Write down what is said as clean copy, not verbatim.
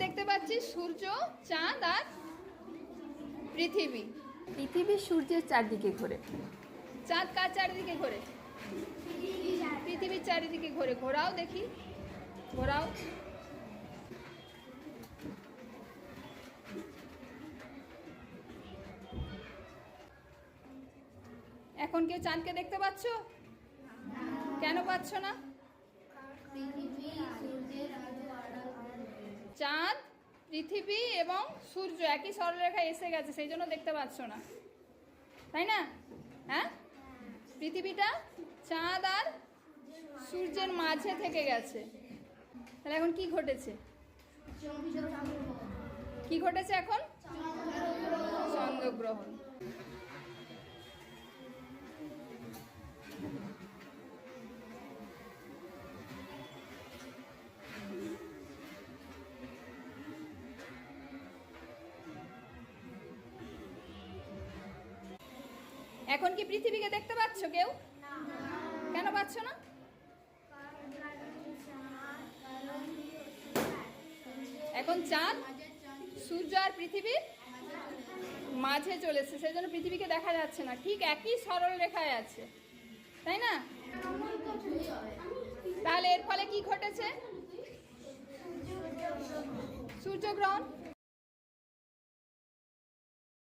দেখতে পাচ্ছি? সূর্য, চাঁদ আর পৃথিবী। পৃথিবী সূর্যের চারদিকে ঘোরে। চাঁদ কার চারিদিকে ঘোরে? পৃথিবীর চারিদিকে ঘোরে। ঘোরাও দেখি, ঘোরাও। এখন কেউ চাঁদকে দেখতে পাচ্ছ? কেন পাচ্ছ না? চাঁদ, পৃথিবী এবং সূর্য একই সরলরেখায় এসে গেছে, সেই জন্য দেখতে পাচ্ছ না, তাই না? হ্যাঁ, পৃথিবীটা চাঁদ আর সূর্যের মাঝে থেকে গেছে। তাহলে এখন কি ঘটেছে? কি ঘটেছে এখন? চন্দ্রগ্রহণ। এখন কি পৃথিবীকে দেখতে পাচ্ছ কেউ? কেন পাচ্ছ না? এখন চাঁদ, সূর্য আর পৃথিবীর মাঝে চলেছে, সেই জন্য পৃথিবীকে দেখা যাচ্ছে না। ঠিক একই সরল রেখায় আছে, তাই না? তাহলে এর ফলে কি ঘটেছে? সূর্যগ্রহণ।